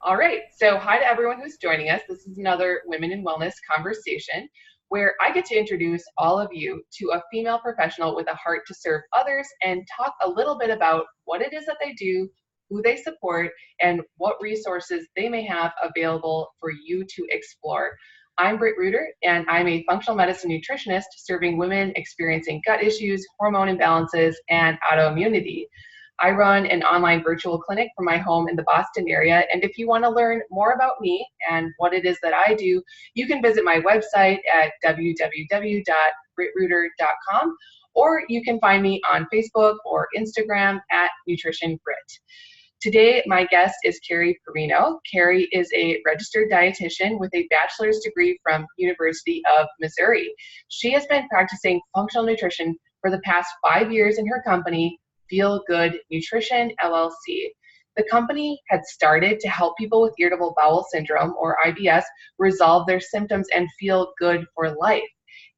All right. So, hi to everyone who's joining us. This is another Women in Wellness conversation where I get to introduce all of you to a female professional with a heart to serve others and talk a little bit about what it is that they do, who they support, and what resources they may have available for you to explore. I'm Britt Reuter, and I'm a functional medicine nutritionist serving women experiencing gut issues, hormone imbalances, and autoimmunity. I run an online virtual clinic from my home in the Boston area, and if you want to learn more about me and what it is that I do, you can visit my website at www.brittreuter.com, or you can find me on Facebook or Instagram at Nutrition Brit. Today, my guest is Carie Perrino. Carie is a registered dietitian with a bachelor's degree from University of Missouri. She has been practicing functional nutrition for the past 5 years in her company, Feel Good Nutrition, LLC. The company had started to help people with irritable bowel syndrome, or IBS, resolve their symptoms and feel good for life.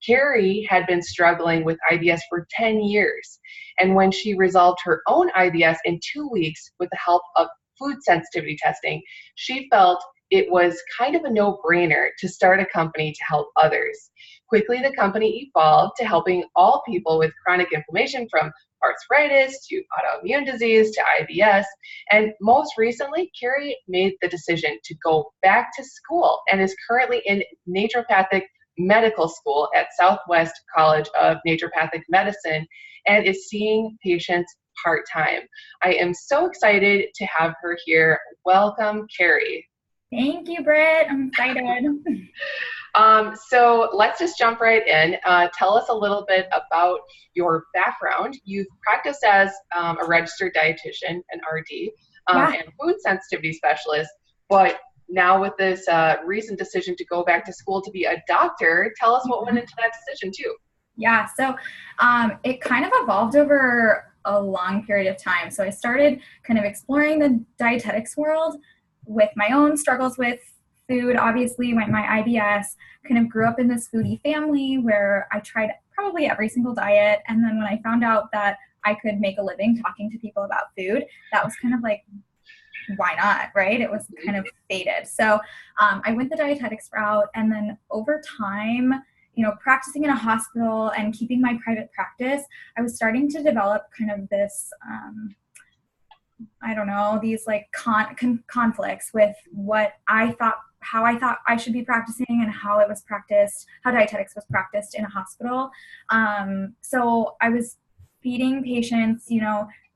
Carie had been struggling with IBS for 10 years, and when she resolved her own IBS in 2 weeks with the help of food sensitivity testing, she felt it was kind of a no-brainer to start a company to help others. Quickly, the company evolved to helping all people with chronic inflammation, from arthritis to autoimmune disease to IBS. And most recently, Carie made the decision to go back to school and is currently in Naturopathic Medical School at Southwest College of Naturopathic Medicine and is seeing patients part-time. I am so excited to have her here. Welcome, Carie. Thank you, Britt. I'm excited. So let's just jump right in. Tell us a little bit about your background. You've practiced as a registered dietitian, an RD, and food sensitivity specialist, but now with this recent decision to go back to school to be a doctor, tell us what went into that decision too. Yeah, so it kind of evolved over a long period of time. So I started kind of exploring the dietetics world with my own struggles with food. Obviously, my IBS, kind of grew up in this foodie family where I tried probably every single diet. And then when I found out that I could make a living talking to people about food, that was kind of like, why not, right? It was kind of fated. So I went the dietetics route, and then over time, practicing in a hospital and keeping my private practice, I was starting to develop kind of this, these like conflicts with how I thought I should be practicing and how it was practiced, how dietetics was practiced in a hospital. So I was feeding patients,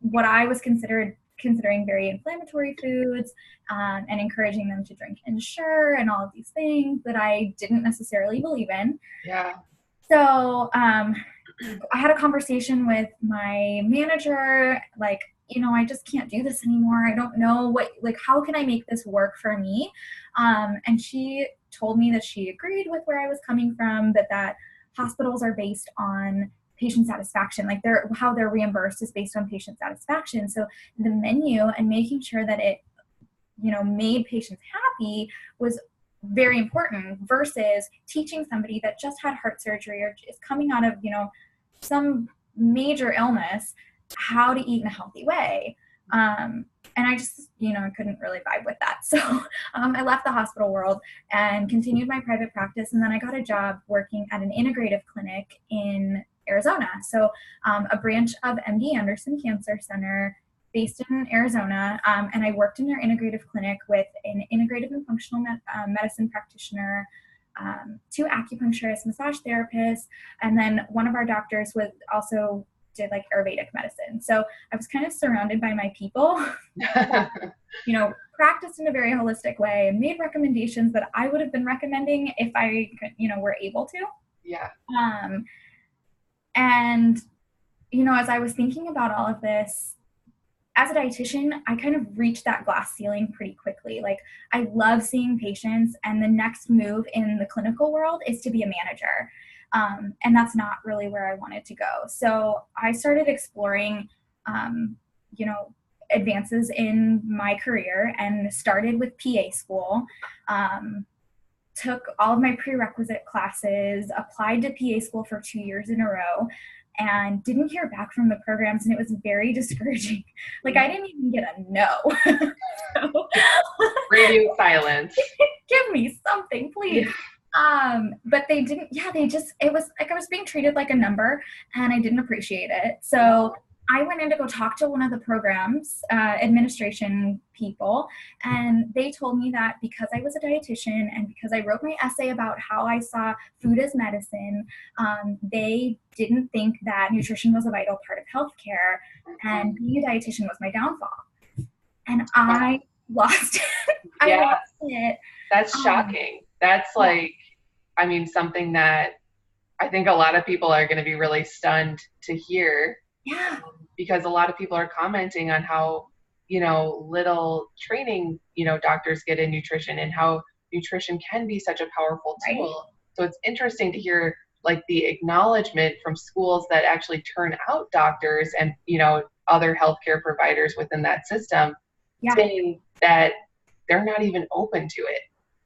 what I was considering very inflammatory foods, and encouraging them to drink Ensure and all of these things that I didn't necessarily believe in. Yeah. So I had a conversation with my manager, like, I just can't do this anymore. I don't know how can I make this work for me? And she told me that she agreed with where I was coming from, that hospitals are based on patient satisfaction, like how they're reimbursed is based on patient satisfaction. So the menu and making sure that it, made patients happy was very important versus teaching somebody that just had heart surgery or is coming out of, some major illness, how to eat in a healthy way. And I just, I couldn't really vibe with that. So I left the hospital world and continued my private practice. And then I got a job working at an integrative clinic in Arizona. So a branch of MD Anderson Cancer Center based in Arizona. And I worked in their integrative clinic with an integrative and functional medicine practitioner, 2 acupuncturists, massage therapists, and then one of our doctors did like Ayurvedic medicine. So I was kind of surrounded by my people, practiced in a very holistic way and made recommendations that I would have been recommending if I could, were able to. Yeah. And, as I was thinking about all of this, as a dietitian, I kind of reached that glass ceiling pretty quickly. Like, I love seeing patients, and the next move in the clinical world is to be a manager. And that's not really where I wanted to go. So I started exploring, advances in my career and started with PA school, took all of my prerequisite classes, applied to PA school for 2 years in a row, and didn't hear back from the programs, and it was very discouraging. Like, I didn't even get a no. Great Radio silence. Give me something, please. But they didn't, it was like I was being treated like a number and I didn't appreciate it. So I went in to go talk to one of the program's administration people, and they told me that because I was a dietitian and because I wrote my essay about how I saw food as medicine, they didn't think that nutrition was a vital part of healthcare, and being a dietitian was my downfall. And I lost it. I lost it. That's shocking. That's like, I mean, something that I think a lot of people are going to be really stunned to hear. Yeah. Because a lot of people are commenting on how, little training, doctors get in nutrition, and how nutrition can be such a powerful tool. Right. So it's interesting to hear like the acknowledgement from schools that actually turn out doctors and, other healthcare providers within that system saying that they're not even open to it.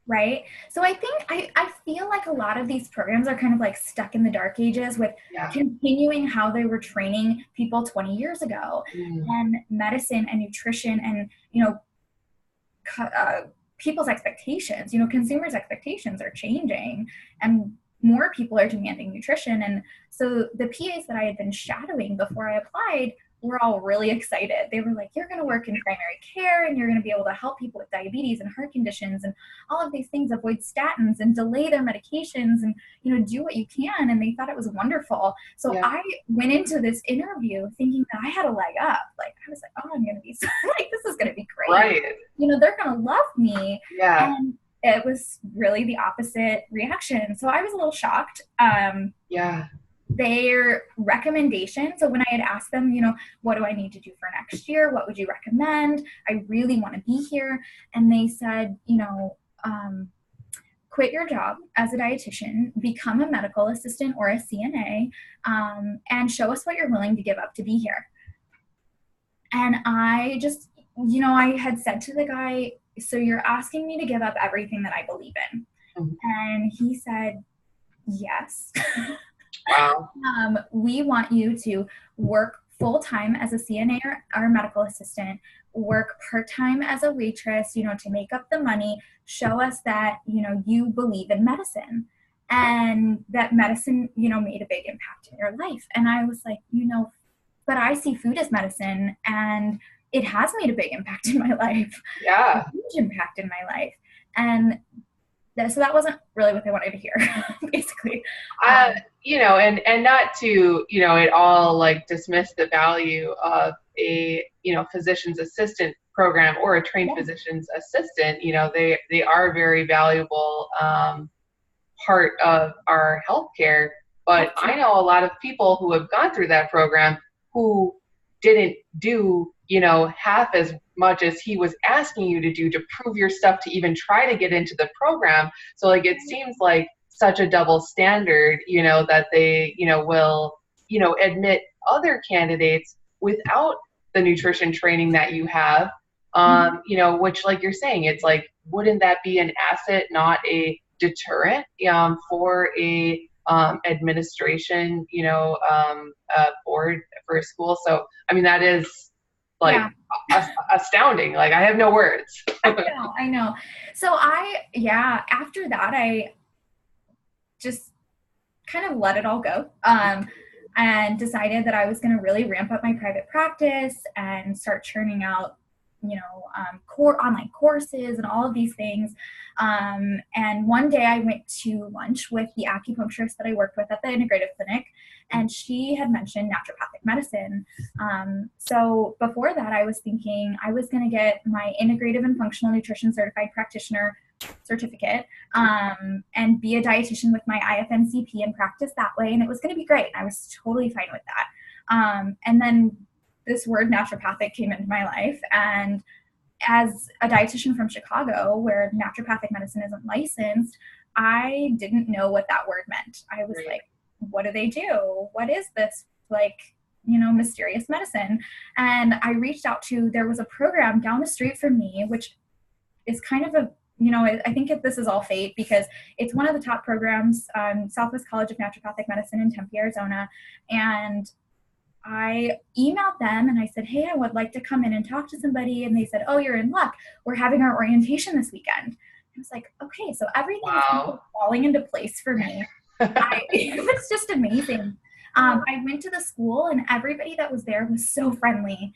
Right. So I think I feel like a lot of these programs are kind of like stuck in the dark ages with continuing how they were training people 20 years ago. And medicine and nutrition and, people's expectations, consumers' expectations are changing, and more people are demanding nutrition. And so the PAs that I had been shadowing before I applied were all really excited. They were like, you're going to work in primary care and you're going to be able to help people with diabetes and heart conditions and all of these things, avoid statins and delay their medications and, do what you can. And they thought it was wonderful. So I went into this interview thinking that I had a leg up. Like, I was like, oh, I'm going to be like, this is going to be great. Right. They're going to love me. Yeah. And it was really the opposite reaction. So I was a little shocked. Their recommendation. So when I had asked them, what do I need to do for next year? What would you recommend? I really want to be here. And they said, quit your job as a dietitian, become a medical assistant or a CNA, and show us what you're willing to give up to be here. And I just, I had said to the guy, so you're asking me to give up everything that I believe in. And he said, yes. Wow. We want you to work full-time as a CNA or medical assistant, work part-time as a waitress, to make up the money, show us that, you believe in medicine and that medicine, made a big impact in your life. And I was like, but I see food as medicine and it has made a big impact in my life. Yeah. A huge impact in my life. And so that wasn't really what they wanted to hear, basically. And not to, at all like dismiss the value of a, physician's assistant program or a trained physician's assistant. They are very valuable part of our healthcare. But I know a lot of people who have gone through that program who didn't do, half as much as he was asking you to do to prove your stuff to even try to get into the program. So like, it seems like such a double standard, that they, will, admit other candidates without the nutrition training that you have, which like you're saying, it's like, wouldn't that be an asset, not a deterrent, for a administration, board for a school? So, I mean, that is like astounding. Like, I have no words. I know. So after that, I just kind of let it all go. And decided that I was going to really ramp up my private practice and start churning out, online courses and all of these things. And one day I went to lunch with the acupuncturist that I worked with at the integrative clinic, and she had mentioned naturopathic medicine. So before that, I was thinking I was going to get my integrative and functional nutrition certified practitioner certificate, and be a dietitian with my IFNCP and practice that way. And it was going to be great. I was totally fine with that. And then this word naturopathic came into my life. And as a dietitian from Chicago, where naturopathic medicine isn't licensed, I didn't know what that word meant. I was like, what do they do? What is this, mysterious medicine? And I reached out to, there was a program down the street from me, which is kind of a, I think this is all fate because it's one of the top programs, Southwest College of Naturopathic Medicine in Tempe, Arizona. And I emailed them and I said, hey, I would like to come in and talk to somebody. And they said, oh, you're in luck. We're having our orientation this weekend. I was like, okay, so everything is kind of falling into place for me. It was just amazing. I went to the school and everybody that was there was so friendly,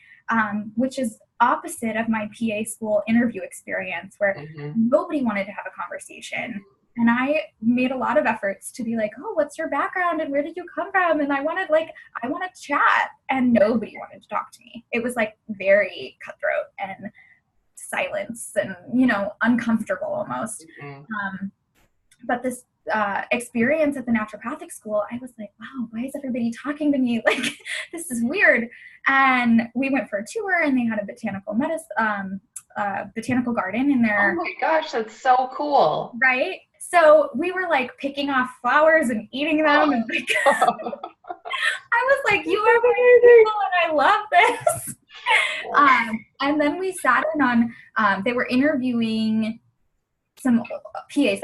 which is opposite of my PA school interview experience where nobody wanted to have a conversation. And I made a lot of efforts to be like, oh, what's your background and where did you come from? And I wanted to chat, and nobody wanted to talk to me. It was like very cutthroat and silence and, uncomfortable almost. But this experience at the naturopathic school, I was like, wow, why is everybody talking to me? Like, this is weird. And we went for a tour and they had a botanical garden in there. Oh my gosh, that's so cool. Right? So we were like picking off flowers and eating them. And like, I was like, you are beautiful and I love this. And then we sat in on, they were interviewing some PAs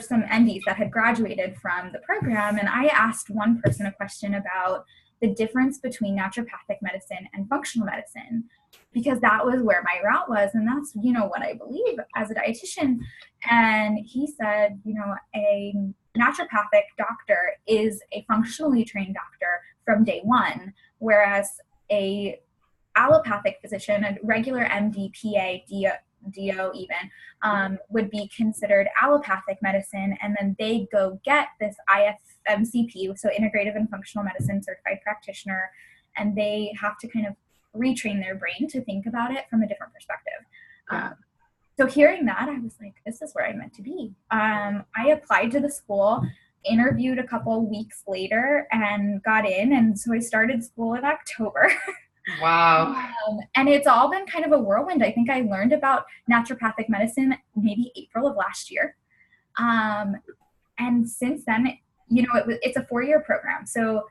some NDs that had graduated from the program. And I asked one person a question about the difference between naturopathic medicine and functional medicine, because that was where my route was. And that's, what I believe as a dietitian. And he said, a naturopathic doctor is a functionally trained doctor from day one, whereas a allopathic physician, a regular MD, PA, DO even, would be considered allopathic medicine, and then they go get this IFMCP, so Integrative and Functional Medicine Certified Practitioner, and they have to kind of retrain their brain to think about it from a different perspective. So hearing that, I was like, this is where I'm meant to be. I applied to the school, interviewed a couple weeks later, and got in, and so I started school in October. Wow. And it's all been kind of a whirlwind. I think I learned about naturopathic medicine maybe April of last year. And since then, it's a 4-year program. So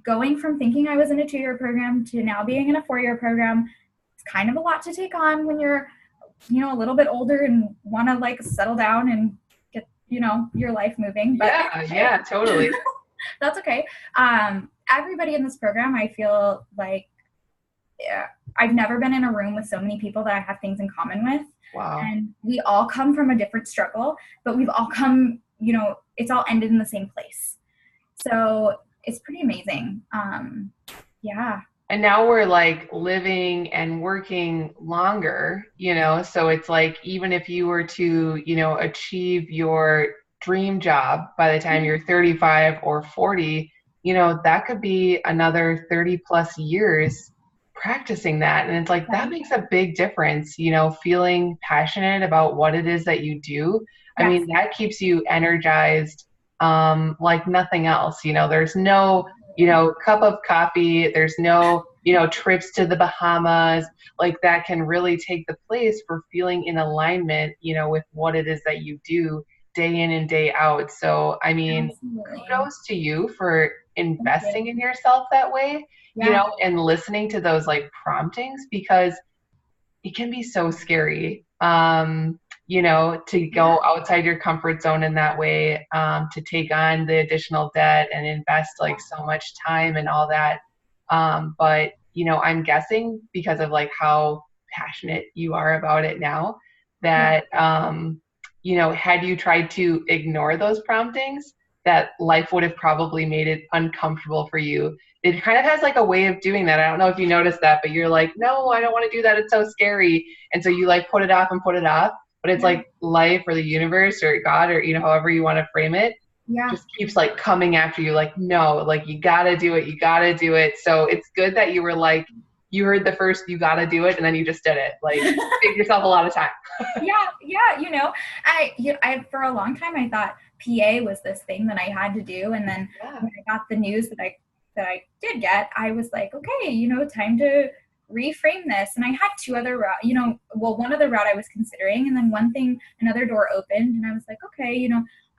going from thinking I was in a 2-year program to now being in a 4-year program, it's kind of a lot to take on when you're, a little bit older and want to like settle down and get, your life moving. But yeah, totally. That's okay. Everybody in this program, I feel like, I've never been in a room with so many people that I have things in common with. Wow. And we all come from a different struggle, but we've all come, it's all ended in the same place. So it's pretty amazing. Yeah. And now we're like living and working longer, so it's like, even if you were to, achieve your dream job by the time you're 35 or 40, that could be another 30 plus years practicing that. And it's like, that makes a big difference, feeling passionate about what it is that you do. I mean, that keeps you energized, like nothing else. There's no, cup of coffee, there's no, trips to the Bahamas, like that can really take the place for feeling in alignment, with what it is that you do day in and day out. So, I mean, kudos to you for investing in yourself that way, and listening to those like promptings, because it can be so scary, to go outside your comfort zone in that way, to take on the additional debt and invest like so much time and all that. But, I'm guessing because of like how passionate you are about it now that, had you tried to ignore those promptings, that life would have probably made it uncomfortable for you. It kind of has like a way of doing that. I don't know if you noticed that, but you're like, no, I don't want to do that. It's so scary. And so you like put it off and put it off, but it's like life or the universe or God or, however you want to frame it, just keeps like coming after you. Like, no, like you got to do it. You got to do it. So it's good that you were like, you heard the first, you got to do it. And then you just did it. Like, save yourself a lot of time. Yeah. I for a long time, I thought PA was this thing that I had to do. And then when I got the news that I did get, I was like, okay, time to reframe this. And I had 2 other routes, one other route I was considering, and then another door opened, and I was like, okay,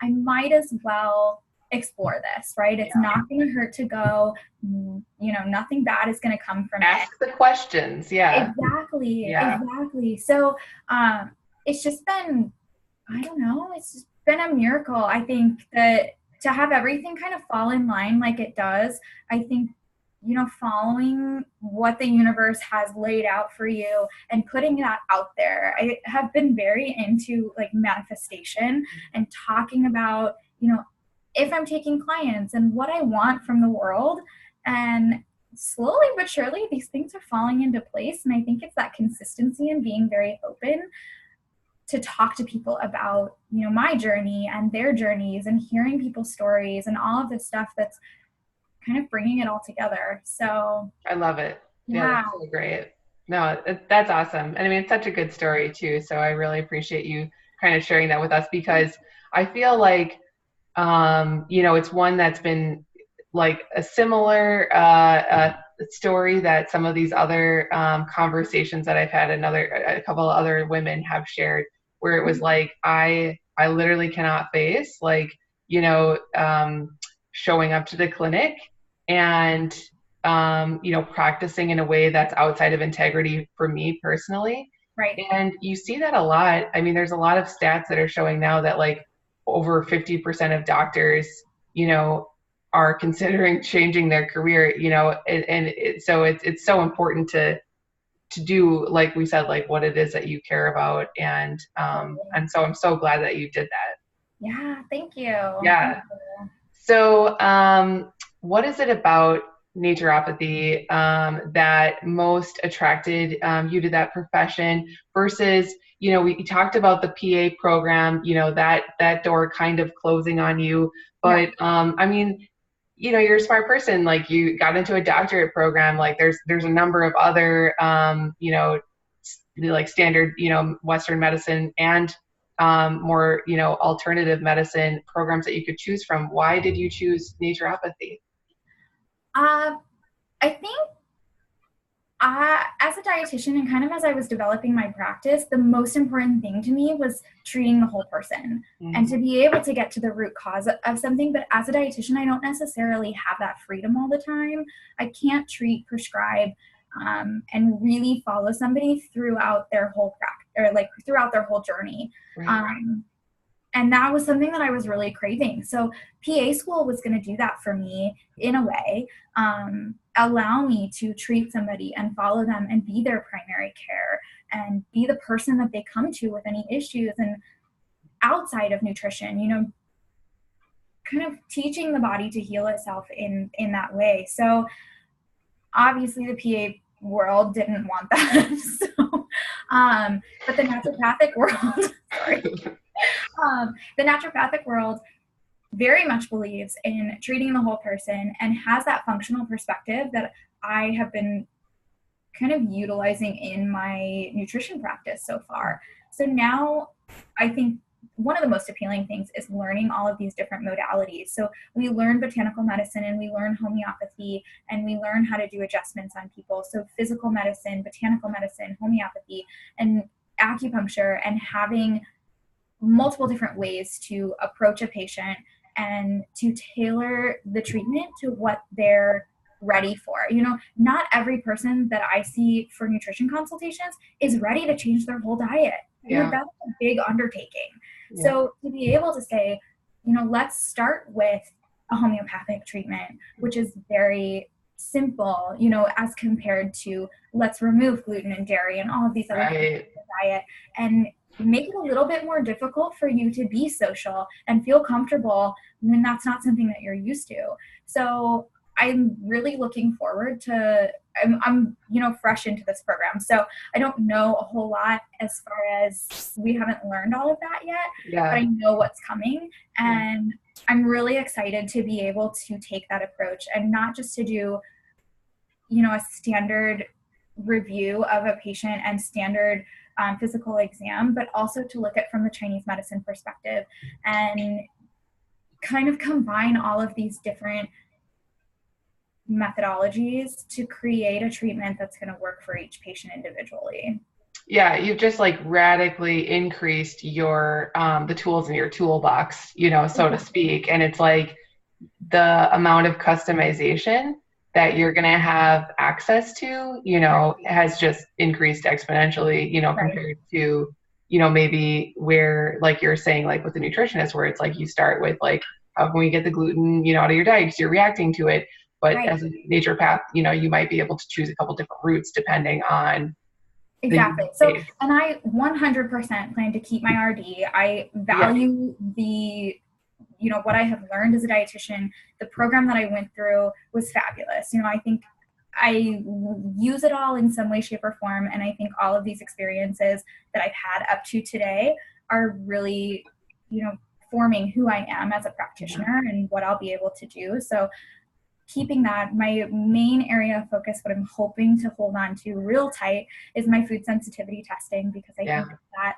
I might as well explore this, right? It's not going to hurt to go, nothing bad is going to come from it. Ask the questions. Yeah. Exactly. So, it's just been, I don't know, it's just been a miracle. I think that to have everything kind of fall in line like it does, I think, following what the universe has laid out for you and putting that out there. I have been very into like manifestation and talking about, if I'm taking clients and what I want from the world, and slowly but surely these things are falling into place. And I think it's that consistency and being very open to talk to people about, my journey and their journeys and hearing people's stories and all of this stuff that's kind of bringing it all together. So I love it. Yeah, yeah. that's so great. No, that's awesome. And I mean, it's such a good story too. So I really appreciate you kind of sharing that with us, because I feel like, it's one that's been like a similar story that some of these other conversations that I've had, a couple of other women have shared, where it was like, I literally cannot face like, showing up to the clinic and, practicing in a way that's outside of integrity for me personally. Right. And you see that a lot. I mean, there's a lot of stats that are showing now that like over 50% of doctors, are considering changing their career, so it's so important to do, like we said, like what it is that you care about. And so I'm so glad that you did that. Yeah. Thank you. Yeah. Thank you. So, what is it about naturopathy that most attracted you to that profession versus, we talked about the PA program, that door kind of closing on you, but I mean, you're a smart person, like you got into a doctorate program, like there's a number of other, like standard, Western medicine and more, alternative medicine programs that you could choose from. Why did you choose naturopathy? I think as a dietitian and kind of as I was developing my practice, the most important thing to me was treating the whole person and to be able to get to the root cause of something. But as a dietitian, I don't necessarily have that freedom all the time. I can't treat, prescribe, and really follow somebody throughout their whole practice, or like throughout their whole journey. Right. And that was something that I was really craving. So PA school was going to do that for me in a way, allow me to treat somebody and follow them and be their primary care and be the person that they come to with any issues. And outside of nutrition, kind of teaching the body to heal itself in that way. So obviously the PA world didn't want that. So, but the naturopathic world, sorry. The naturopathic world very much believes in treating the whole person and has that functional perspective that I have been kind of utilizing in my nutrition practice so far. So now I think one of the most appealing things is learning all of these different modalities. So we learn botanical medicine and we learn homeopathy and we learn how to do adjustments on people. So physical medicine, botanical medicine, homeopathy, and acupuncture, and having multiple different ways to approach a patient and to tailor the treatment to what they're ready for. Not every person that I see for nutrition consultations is ready to change their whole diet. That's a big undertaking. Yeah. So to be able to say, let's start with a homeopathic treatment, which is very simple, as compared to let's remove gluten and dairy and all of these other things in the diet, and make it a little bit more difficult for you to be social and feel comfortable when that's not something that you're used to. So I'm really looking forward to, I'm fresh into this program. So I don't know a whole lot as far as we haven't learned all of that yet, but I know what's coming. And I'm really excited to be able to take that approach and not just to do, a standard review of a patient and standard physical exam, but also to look at from the Chinese medicine perspective and kind of combine all of these different methodologies to create a treatment that's going to work for each patient individually. Yeah, you've just like radically increased your the tools in your toolbox, so to speak. And it's like the amount of customization that you're going to have access to, has just increased exponentially, compared to, maybe where, like you're saying, like with the nutritionist, where it's like you start with like, how can we get the gluten, out of your diet because you're reacting to it. but Right. as a naturopath, you might be able to choose a couple different routes depending on Exactly. the So, case. and I 100% plan to keep my RD. I Yeah. value what I have learned as a dietitian. The program that I went through was fabulous. I think I use it all in some way, shape, or form. And I think all of these experiences that I've had up to today are really, forming who I am as a practitioner and what I'll be able to do. So keeping that, my main area of focus, what I'm hoping to hold on to real tight, is my food sensitivity testing, because I think that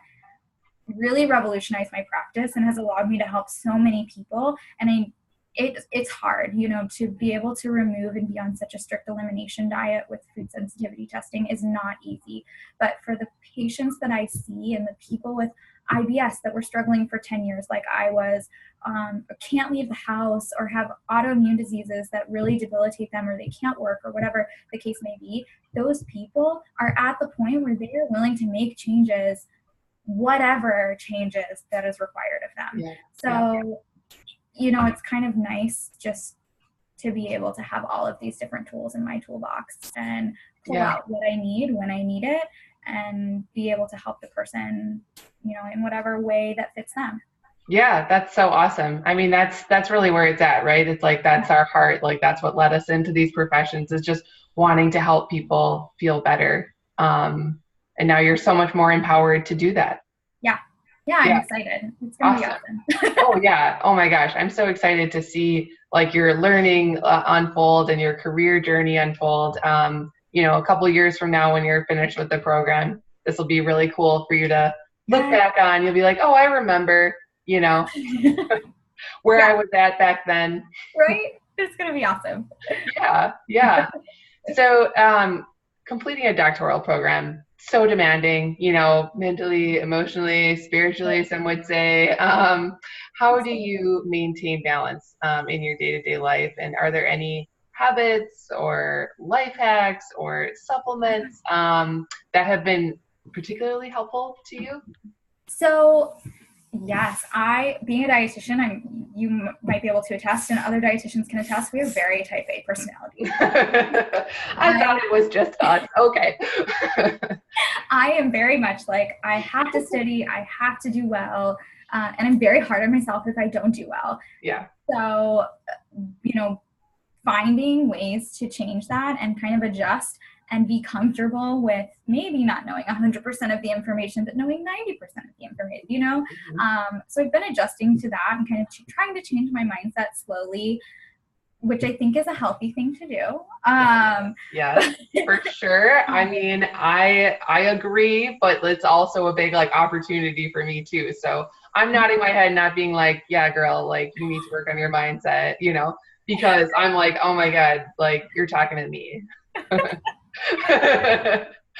really revolutionized my practice and has allowed me to help so many people. And it's hard, to be able to remove and be on such a strict elimination diet with food sensitivity testing is not easy. But for the patients that I see and the people with IBS that were struggling for 10 years, like I was, can't leave the house or have autoimmune diseases that really debilitate them, or they can't work, or whatever the case may be, those people are at the point where they are willing to make changes, whatever changes that is required of them. Yeah. So, it's kind of nice just to be able to have all of these different tools in my toolbox and pull out what I need when I need it, and be able to help the person, in whatever way that fits them. Yeah, that's so awesome. I mean, that's really where it's at, right? It's like, that's our heart. Like, that's what led us into these professions, is just wanting to help people feel better. And now you're so much more empowered to do that. Yeah, I'm excited. It's going to be awesome. Oh yeah. Oh my gosh. I'm so excited to see like your learning unfold and your career journey unfold. A couple years from now, when you're finished with the program, this will be really cool for you to look back on. You'll be like, oh, I remember, where I was at back then. Right? It's going to be awesome. Yeah. So, completing a doctoral program, so demanding, mentally, emotionally, spiritually, some would say. How do you maintain balance in your day-to-day life? And are there any habits or life hacks or supplements that have been particularly helpful to you? So, yes, being a dietitian, you might be able to attest, and other dietitians can attest, we have very type A personalities. I thought it was just us. Okay. I am very much like, I have to study, I have to do well, and I'm very hard on myself if I don't do well. Yeah. So, finding ways to change that and kind of adjust and be comfortable with maybe not knowing 100% of the information, but knowing 90% of the information, Mm-hmm. So I've been adjusting to that and kind of trying to change my mindset slowly, which I think is a healthy thing to do. Yeah, for sure. I mean, I agree, but it's also a big opportunity for me too. So I'm nodding my head, not being like, yeah, girl, like you need to work on your mindset, because I'm like, oh my God, like you're talking to me.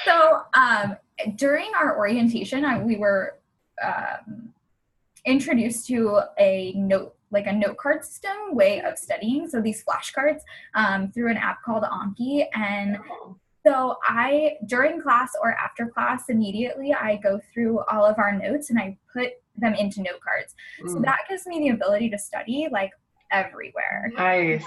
So during our orientation, we were introduced to a note card system way of studying. So these flashcards through an app called Anki. And so during class or after class, immediately I go through all of our notes and I put them into note cards. So that gives me the ability to study everywhere. Nice.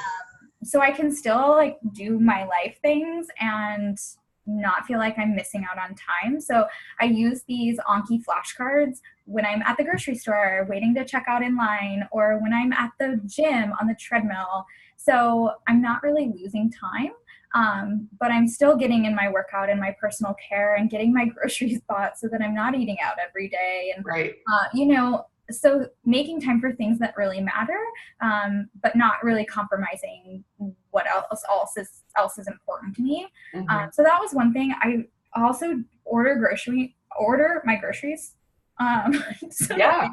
So I can still do my life things and not feel like I'm missing out on time. So I use these Anki flashcards when I'm at the grocery store waiting to check out in line, or when I'm at the gym on the treadmill. So I'm not really losing time, but I'm still getting in my workout and my personal care and getting my groceries bought so that I'm not eating out every day. And, right. So making time for things that really matter, but not really compromising what else is important to me. Mm-hmm. So that was one thing. I also order my groceries. So yeah.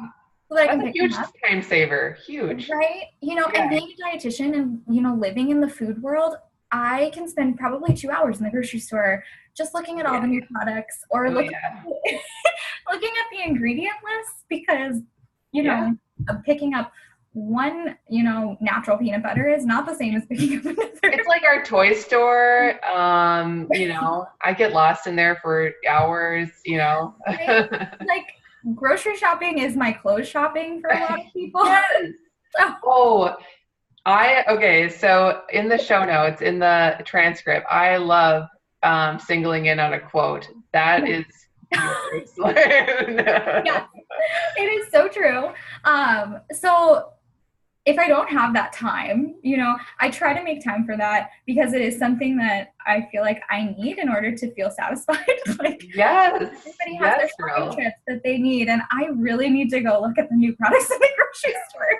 That's a huge time saver. Huge. Right? And being a dietitian and, living in the food world, I can spend probably 2 hours in the grocery store just looking at all the new products, or looking at the ingredient list, because I'm picking up one, natural peanut butter is not the same as picking up another. It's like our toy store. I get lost in there for hours, Right? Grocery shopping is my clothes shopping for a lot of people. Yes. Oh, Okay, so in the show notes, in the transcript, I love singling in on a quote. That is yours. Yes, it is so true. So if I don't have that time, I try to make time for that because it is something that I feel like I need in order to feel satisfied. Like Yes, everybody has yes, their shopping girl. trips that they need, and I really need to go look at the new products in the grocery store.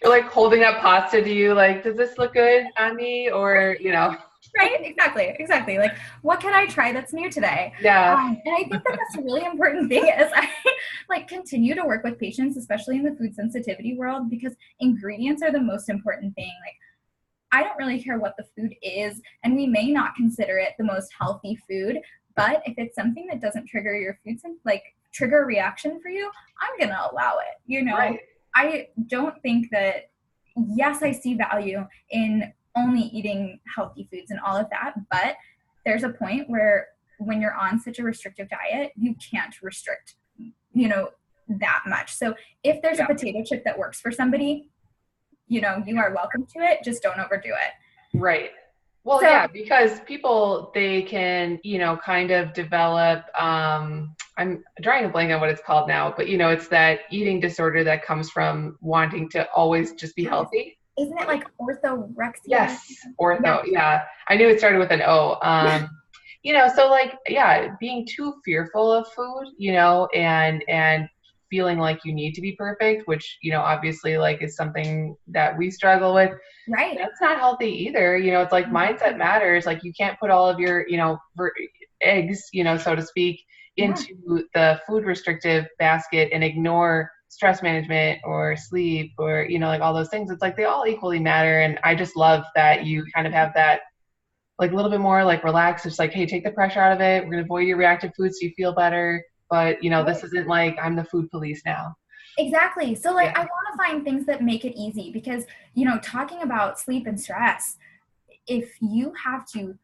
You're like holding up pasta to you, like, does this look good on me? Or, Right? Exactly. Like, what can I try that's new today? yeah, And I think that that's a really important thing as I like continue to work with patients, especially in the food sensitivity world, because ingredients are the most important thing. Like, I don't really care what the food is, and we may not consider it the most healthy food, but if it's something that doesn't trigger your food, trigger a reaction for you, I'm gonna allow it. right. I don't think that, yes, I see value in only eating healthy foods and all of that, but there's a point where when you're on such a restrictive diet, you can't restrict, that much. So if there's a potato chip that works for somebody, you are welcome to it. Just don't overdo it. Right. Well, So, yeah, because people, they can, kind of develop, I'm drawing a blank on what it's called now, but it's that eating disorder that comes from wanting to always just be healthy. isn't it like orthorexia? Yes, ortho. Yes. Yeah. I knew it started with an O. So like, yeah, being too fearful of food, and feeling like you need to be perfect, which, obviously like is something that we struggle with. Right. That's not healthy either. It's like mindset matters. Like you can't put all of your, eggs, so to speak, into the food restrictive basket and ignore stress management or sleep or, like all those things. It's like they all equally matter. And I just love that you kind of have that like a little bit more like relaxed. It's like, hey, take the pressure out of it. We're going to avoid your reactive foods so you feel better. But, this isn't like I'm the food police now. Exactly. So I want to find things that make it easy because, talking about sleep and stress, if you have to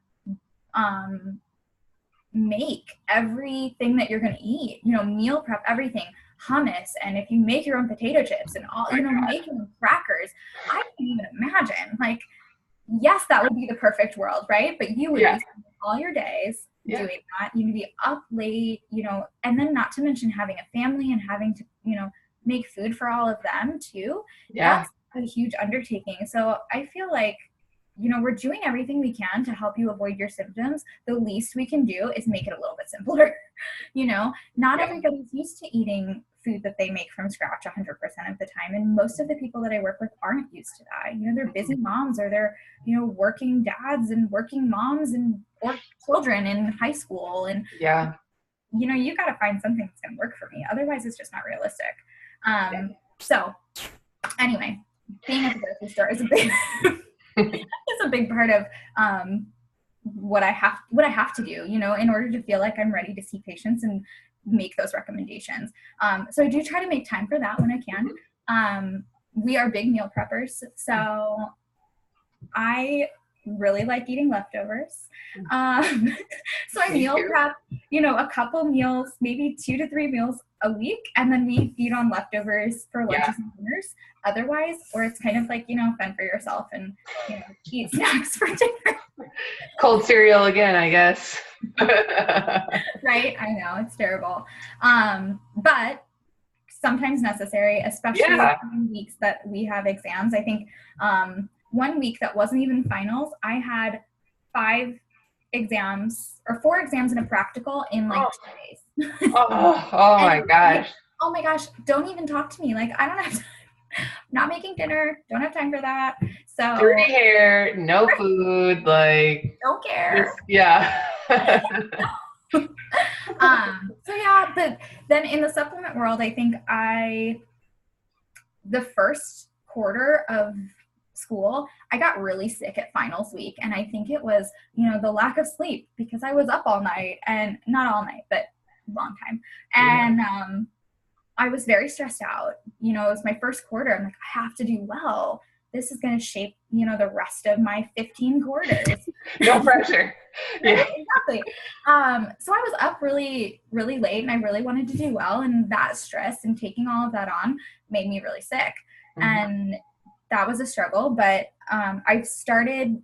make everything that you're going to eat, meal prep everything, hummus, and if you make your own potato chips and all, make your own crackers, I can't even imagine. Like, yes, that would be the perfect world, right? But you would be spending all your days doing that. You'd be up late, and then not to mention having a family and having to, make food for all of them too. Yeah. That's a huge undertaking. So I feel like, we're doing everything we can to help you avoid your symptoms. The least we can do is make it a little bit simpler. Not everybody's used to eating food that they make from scratch 100% of the time. And most of the people that I work with aren't used to that. They're busy moms or they're, working dads and working moms or children in high school. And, you got to find something that's going to work for me. Otherwise, it's just not realistic. So anyway, being at the grocery store is a big, it's a big part of what I have to do, in order to feel like I'm ready to see patients and make those recommendations. So I do try to make time for that when I can. We are big meal preppers, so I really like eating leftovers. So I meal prep, a couple meals, maybe 2 to 3 meals a week, and then we feed on leftovers for lunches and dinners. Otherwise, or it's kind of like, fend for yourself and, eat snacks for dinner. Cold cereal again, I guess. Right? I know, it's terrible. But sometimes necessary, especially in weeks that we have exams. I think one week that wasn't even finals, I had 5 exams or 4 exams and a practical in like 2 days. Oh my gosh. Oh my gosh, don't even talk to me. Like, I don't have time. Not making dinner, don't have time for that. So dirty hair, no food, like don't care. So yeah, but then in the supplement world, I think the first quarter of school, I got really sick at finals week. And I think it was, the lack of sleep because I was up all night, and not all night, but a long time. And I was very stressed out. It was my first quarter. I'm like, I have to do well. This is going to shape, the rest of my 15 quarters. No pressure. Right? Exactly. So I was up really, really late, and I really wanted to do well. And that stress and taking all of that on made me really sick. And that was a struggle, but I've started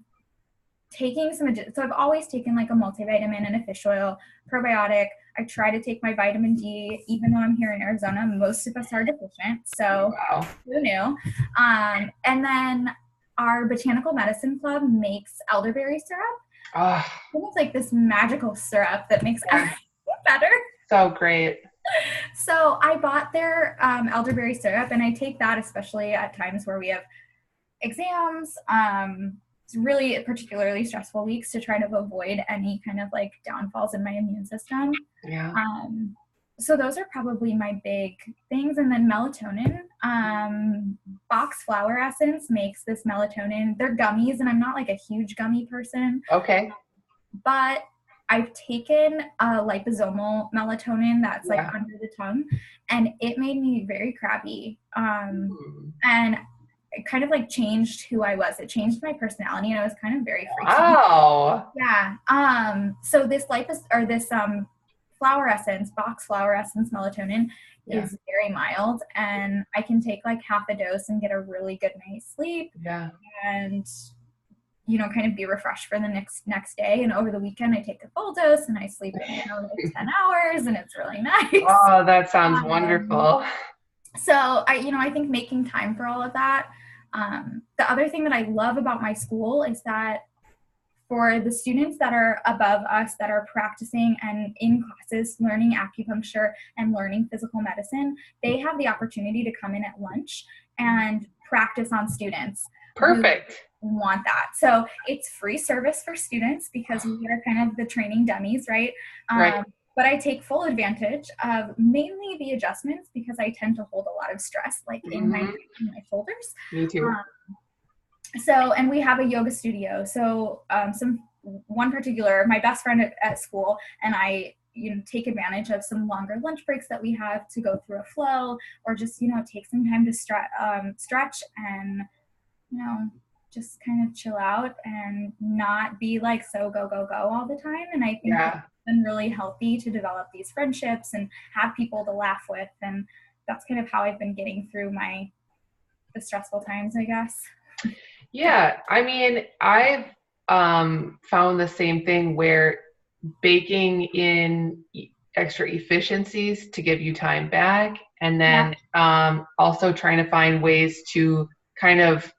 taking so I've always taken like a multivitamin and a fish oil, probiotic. I try to take my vitamin D, even though I'm here in Arizona, most of us are deficient. So Wow. who knew? And then our botanical medicine club makes elderberry syrup. Oh, It's like this magical syrup that makes yeah. everything better. So great. So I bought their elderberry syrup, and I take that especially at times where we have exams, it's really particularly stressful weeks, to try to avoid any kind of like downfalls in my immune system. Yeah. So those are probably my big things. And then melatonin, box flower essence makes this melatonin. They're gummies, and I'm not like a huge gummy person. Okay. But I've taken a liposomal melatonin that's like under the tongue, and it made me very crabby. And it kind of like changed who I was. It changed my personality, and I was kind of very freaky. Wow. Yeah. So this flower essence, box flower essence melatonin is very mild, and I can take like half a dose and get a really good night's sleep. Yeah. And kind of be refreshed for the next day. And over the weekend, I take a full dose and I sleep like 10 hours, and it's really nice. Oh, that sounds wonderful. So I think making time for all of that. The other thing that I love about my school is that for the students that are above us, that are practicing and in classes learning acupuncture and learning physical medicine, they have the opportunity to come in at lunch and practice on students. Perfect. Want that. So it's free service for students because we are kind of the training dummies, right? Right. But I take full advantage of mainly the adjustments because I tend to hold a lot of stress like in my shoulders. Me too. And we have a yoga studio. So one particular, my best friend at school and I, take advantage of some longer lunch breaks that we have to go through a flow, or just, take some time to stretch and, just kind of chill out and not be like so go all the time. And I think it's been really healthy to develop these friendships and have people to laugh with. And that's kind of how I've been getting through the stressful times, I guess. Yeah. I mean, I've found the same thing where baking in extra efficiencies to give you time back. And then also trying to find ways to kind of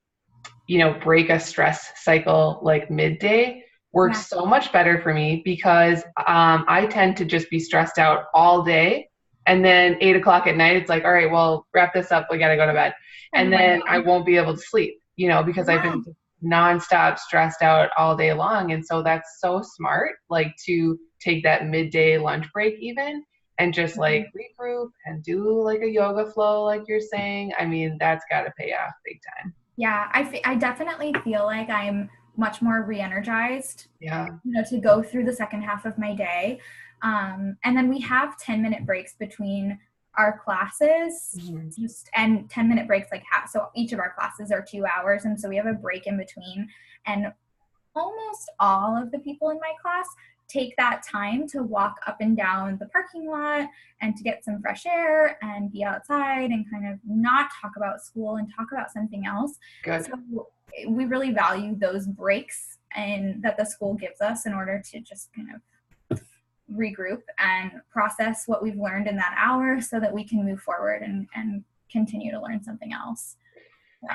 break a stress cycle like midday works so much better for me because I tend to just be stressed out all day. And then 8 o'clock at night, it's like, all right, well, wrap this up. We got to go to bed. And then I won't be able to sleep, because I've been nonstop stressed out all day long. And so that's so smart, like to take that midday lunch break even and just like regroup and do like a yoga flow, like you're saying. I mean, that's got to pay off big time. Yeah, I definitely feel like I'm much more re-energized, to go through the second half of my day. And then we have 10-minute breaks between our classes, and 10-minute breaks so each of our classes are 2 hours. And so we have a break in between. And almost all of the people in my class take that time to walk up and down the parking lot and to get some fresh air and be outside and kind of not talk about school and talk about something else. Good. So we really value those breaks and that the school gives us in order to just kind of regroup and process what we've learned in that hour so that we can move forward and continue to learn something else.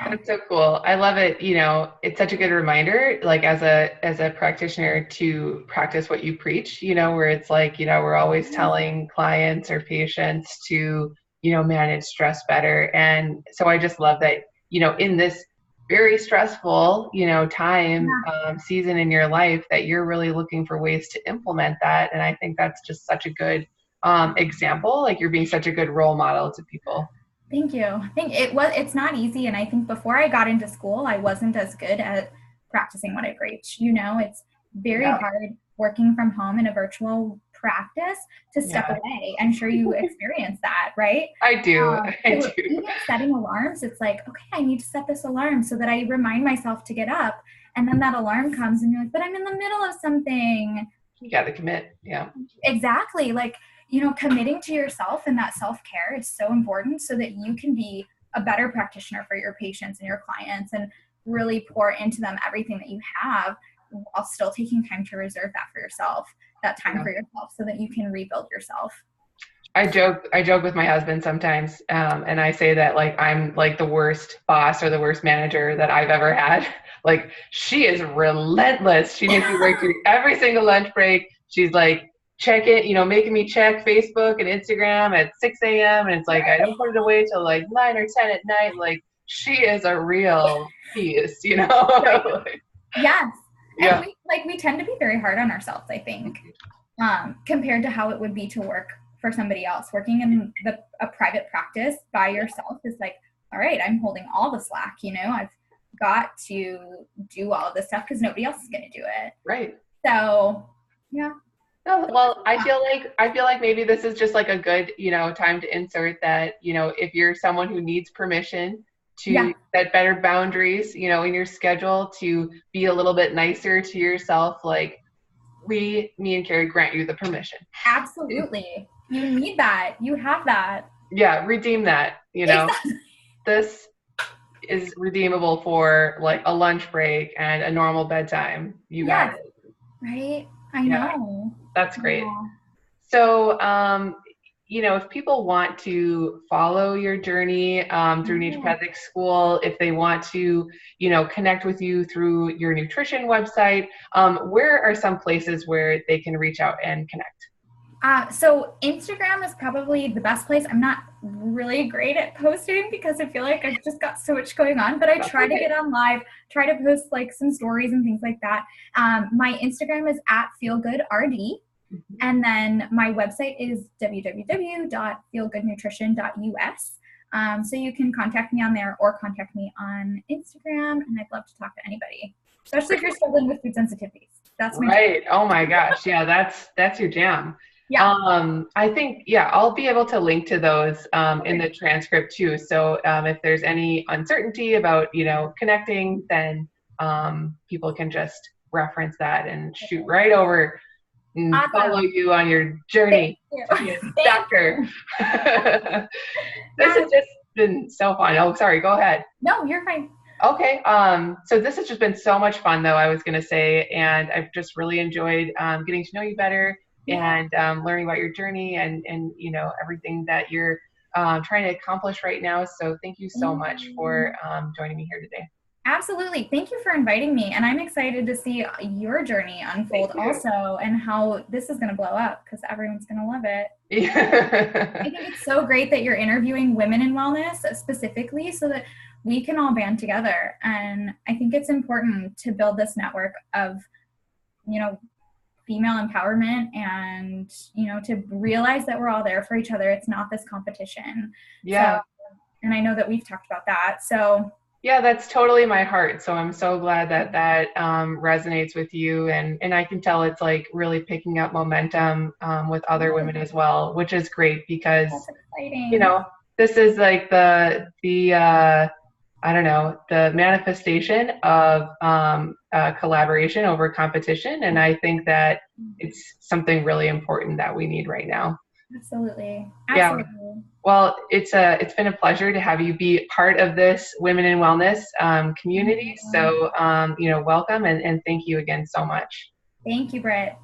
That's so cool. I love it. It's such a good reminder, like as a practitioner, to practice what you preach, where it's like, we're always telling clients or patients to, manage stress better. And so I just love that, in this very stressful, time, season in your life, that you're really looking for ways to implement that. And I think that's just such a good example. Like you're being such a good role model to people. Thank you. I think it's not easy. And I think before I got into school, I wasn't as good at practicing what I preach. It's very hard working from home in a virtual practice to step away. I'm sure you experience that, right? I do. Even setting alarms, it's like, okay, I need to set this alarm so that I remind myself to get up. And then that alarm comes and you're like, but I'm in the middle of something. You got to commit. Yeah. Exactly. Like, committing to yourself and that self-care is so important so that you can be a better practitioner for your patients and your clients and really pour into them everything that you have, while still taking time to reserve that for yourself, that time for yourself, so that you can rebuild yourself. I joke with my husband sometimes, and I say that like I'm like the worst boss or the worst manager that I've ever had. Like, she is relentless. She makes me work through every single lunch break. She's like, check it, making me check Facebook and Instagram at 6 a.m. And it's like, I don't put it away till like 9 or 10 at night. Like, she is a real piece, Yes. Yeah. And we tend to be very hard on ourselves, I think, compared to how it would be to work for somebody else. Working in a private practice by yourself is like, all right, I'm holding all the slack, I've got to do all of this stuff because nobody else is going to do it. Right. So, yeah. Oh, well, I feel like maybe this is just like a good, time to insert that, if you're someone who needs permission to set better boundaries, in your schedule, to be a little bit nicer to yourself, like me and Carie grant you the permission. Absolutely. You need that. You have that. Yeah. Redeem that, Exactly. This is redeemable for like a lunch break and a normal bedtime. You got it. Right. I know. That's great. Yeah. So, if people want to follow your journey through naturopathic school, if they want to, connect with you through your nutrition website, where are some places where they can reach out and connect? So Instagram is probably the best place. I'm not really great at posting because I feel like I've just got so much going on, but I try to get on live, try to post like some stories and things like that. My Instagram is @feelgoodrd. And then my website is www.feelgoodnutrition.us. So you can contact me on there or contact me on Instagram, and I'd love to talk to anybody, especially if you're struggling with food sensitivities. That's my right. Oh my gosh. Yeah, that's your jam. Yeah. I think, I'll be able to link to those in the transcript too. So if there's any uncertainty about, connecting, then people can just reference that and shoot right over and follow you on your journey to be a doctor. This has just been so fun. Oh, sorry. Go ahead. No, you're fine. Okay. So this has just been so much fun, though, I was going to say, and I've just really enjoyed getting to know you better and learning about your journey and everything that you're trying to accomplish right now. So thank you so much for joining me here today. Absolutely. Thank you for inviting me. And I'm excited to see your journey unfold also, and how this is going to blow up, because everyone's going to love it. Yeah. I think it's so great that you're interviewing women in wellness specifically so that we can all band together. And I think it's important to build this network of, female empowerment and, to realize that we're all there for each other. It's not this competition. Yeah. So, and I know that we've talked about that. So yeah, that's totally my heart. So I'm so glad that resonates with you. And I can tell it's like really picking up momentum with other women as well, which is great because, that's exciting. This is like the manifestation of collaboration over competition. And I think that it's something really important that we need right now. Absolutely. Yeah. Well, it's been a pleasure to have you be part of this Women in Wellness community. So, welcome and thank you again so much. Thank you, Britt.